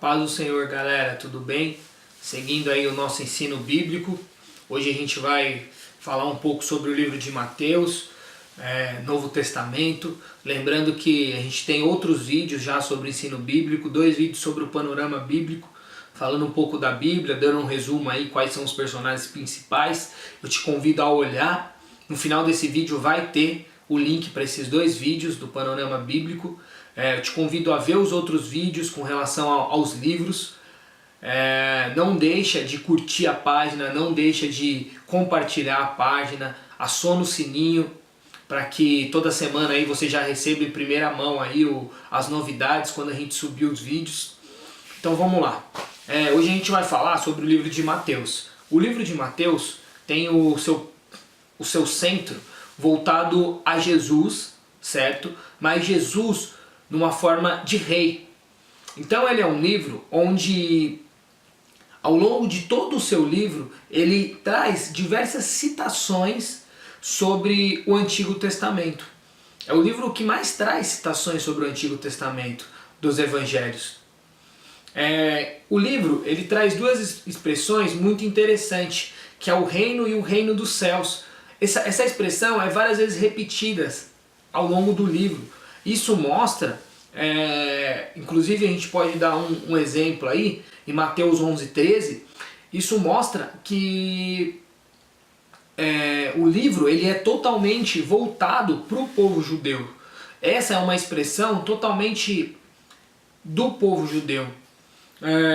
Paz do Senhor, galera, tudo bem? Seguindo aí o nosso ensino bíblico, hoje a gente vai falar um pouco sobre o livro de Mateus, Novo Testamento. Lembrando que a gente tem outros vídeos já sobre o ensino bíblico, 2 vídeos sobre o panorama bíblico, falando um pouco da Bíblia, dando um resumo aí quais são os personagens principais. Eu te convido a olhar, no final desse vídeo vai ter o link para esses 2 vídeos do panorama bíblico. Eu te convido a ver os outros vídeos com relação aos livros. Não deixa de curtir a página, não deixa de compartilhar a página, aciona o sininho para que toda semana aí você já receba em primeira mão aí as novidades quando a gente subir os vídeos. Então vamos lá. Hoje a gente vai falar sobre o livro de Mateus. O livro de Mateus tem o seu centro voltado a Jesus, certo? Mas Jesus numa forma de rei. Então ele é um livro onde, ao longo de todo o seu livro, ele traz diversas citações sobre o Antigo Testamento. É o livro que mais traz citações sobre o Antigo Testamento dos Evangelhos. O livro ele traz 2 expressões muito interessantes, que é o reino e o reino dos céus. Essa expressão é várias vezes repetida ao longo do livro. Isso mostra, inclusive a gente pode dar um exemplo aí, em Mateus 11:13, isso mostra que o livro ele é totalmente voltado para o povo judeu. Essa é uma expressão totalmente do povo judeu.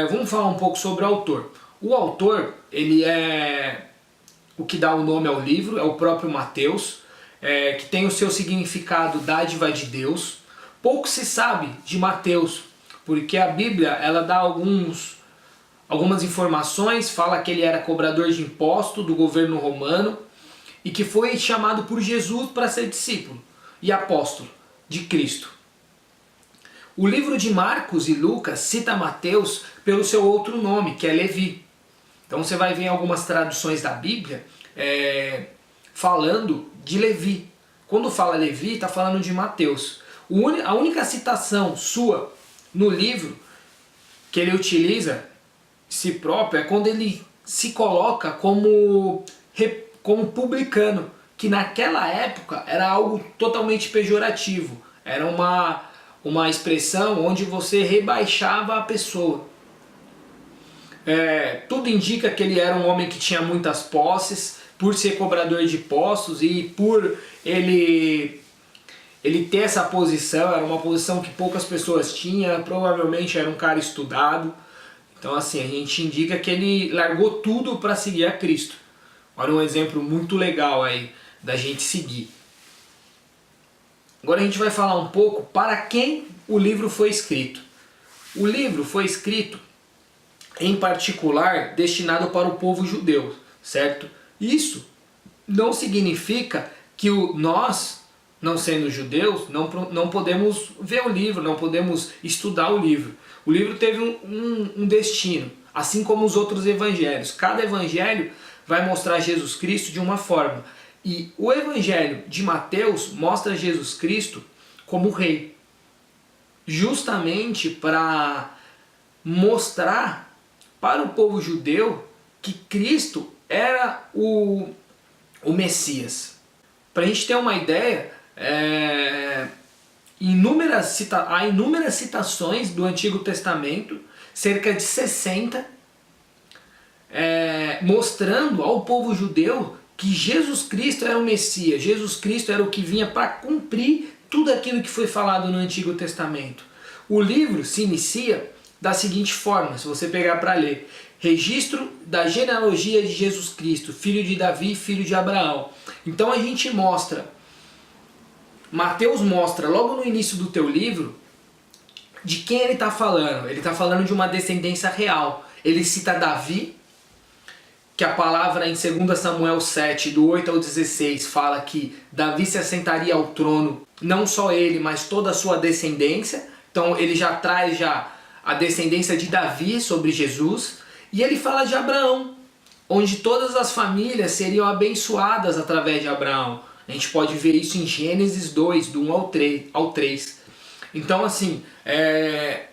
Vamos falar um pouco sobre o autor. O autor, ele é o que dá o nome ao livro, é o próprio Mateus, que tem o seu significado dádiva de Deus. Pouco se sabe de Mateus, porque a Bíblia ela dá algumas informações, fala que ele era cobrador de imposto do governo romano e que foi chamado por Jesus para ser discípulo e apóstolo de Cristo. O livro de Marcos e Lucas cita Mateus pelo seu outro nome, que é Levi. Então você vai ver em algumas traduções da Bíblia falando de Levi. Quando fala Levi, está falando de Mateus. A única citação sua no livro que ele utiliza si próprio é quando ele se coloca como publicano, que naquela época era algo totalmente pejorativo. Era uma expressão onde você rebaixava a pessoa. Tudo indica que ele era um homem que tinha muitas posses, por ser cobrador de impostos e por ele ter essa posição, era uma posição que poucas pessoas tinham, provavelmente era um cara estudado. Então assim, a gente indica que ele largou tudo para seguir a Cristo. Olha um exemplo muito legal aí da gente seguir. Agora a gente vai falar um pouco para quem o livro foi escrito. O livro foi escrito, em particular, destinado para o povo judeu, certo? Isso não significa que nós, não sendo judeus, não podemos ver o livro, não podemos estudar o livro. O livro teve um destino, assim como os outros evangelhos. Cada evangelho vai mostrar Jesus Cristo de uma forma. E o evangelho de Mateus mostra Jesus Cristo como rei, justamente para mostrar para o povo judeu que Cristo era o Messias. Para a gente ter uma ideia, há inúmeras citações do Antigo Testamento, cerca de 60, mostrando ao povo judeu que Jesus Cristo era o Messias, Jesus Cristo era o que vinha para cumprir tudo aquilo que foi falado no Antigo Testamento. O livro se inicia da seguinte forma, se você pegar para ler: registro da genealogia de Jesus Cristo, filho de Davi, filho de Abraão. Então a gente Mateus mostra logo no início do teu livro de quem ele está falando. Ele está falando de uma descendência real. Ele cita Davi, que a palavra em 2 Samuel 7, do 8 ao 16, fala que Davi se assentaria ao trono, não só ele, mas toda a sua descendência. Então ele já traz a descendência de Davi sobre Jesus. E ele fala de Abraão, onde todas as famílias seriam abençoadas através de Abraão. A gente pode ver isso em Gênesis 2, do 1 ao 3. Então assim,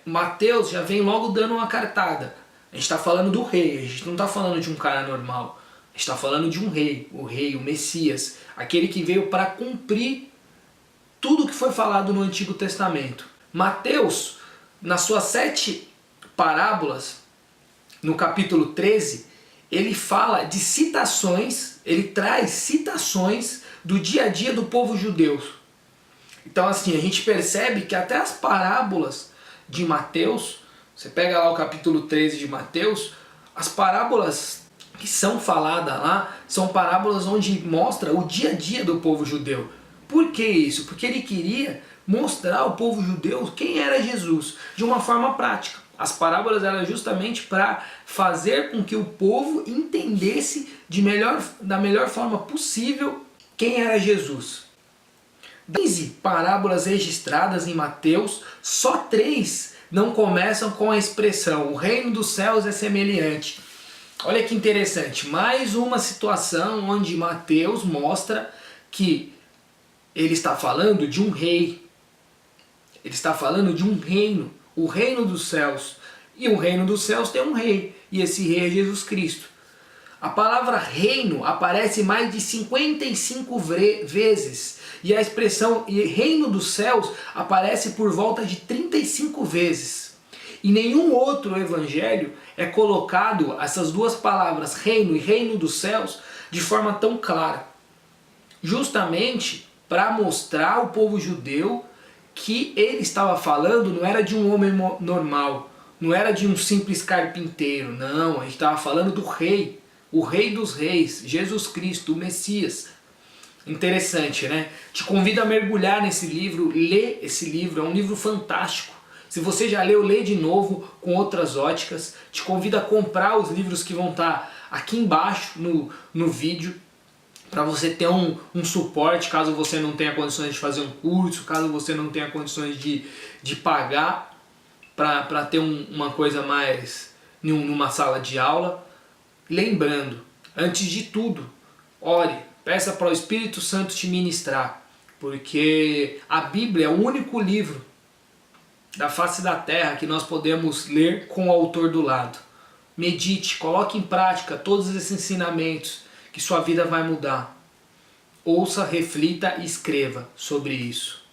Mateus já vem logo dando uma cartada. A gente está falando do rei, a gente não está falando de um cara normal. A gente está falando de um rei, o Messias, aquele que veio para cumprir tudo que foi falado no Antigo Testamento. Mateus, nas suas 7 parábolas, no capítulo 13, ele fala de citações, ele traz citações do dia a dia do povo judeu. Então assim, a gente percebe que até as parábolas de Mateus, você pega lá o capítulo 13 de Mateus, as parábolas que são faladas lá, são parábolas onde mostra o dia a dia do povo judeu. Por que isso? Porque ele queria mostrar ao povo judeu quem era Jesus, de uma forma prática. As parábolas eram justamente para fazer com que o povo entendesse da melhor forma possível quem era Jesus. 15 parábolas registradas em Mateus, só 3 não começam com a expressão: o reino dos céus é semelhante. Olha que interessante, mais uma situação onde Mateus mostra que ele está falando de um rei. Ele está falando de um reino, o reino dos céus. E o reino dos céus tem um rei, e esse rei é Jesus Cristo. A palavra reino aparece mais de 55 vezes, e a expressão reino dos céus aparece por volta de 35 vezes. E nenhum outro evangelho é colocado essas duas palavras, reino e reino dos céus, de forma tão clara. Justamente para mostrar ao povo judeu que ele estava falando não era de um homem normal, não era de um simples carpinteiro, não, a gente estava falando do rei, o rei dos reis, Jesus Cristo, o Messias. Interessante, né? Te convido a mergulhar nesse livro, ler esse livro, é um livro fantástico. Se você já leu, lê de novo com outras óticas. Te convido a comprar os livros que vão estar aqui embaixo no vídeo, para você ter um suporte caso você não tenha condições de fazer um curso, caso você não tenha condições de pagar para ter uma coisa mais numa sala de aula. Lembrando, antes de tudo, ore, peça para o Espírito Santo te ministrar, porque a Bíblia é o único livro da face da terra que nós podemos ler com o autor do lado. Medite, coloque em prática todos esses ensinamentos, que sua vida vai mudar. Ouça, reflita e escreva sobre isso.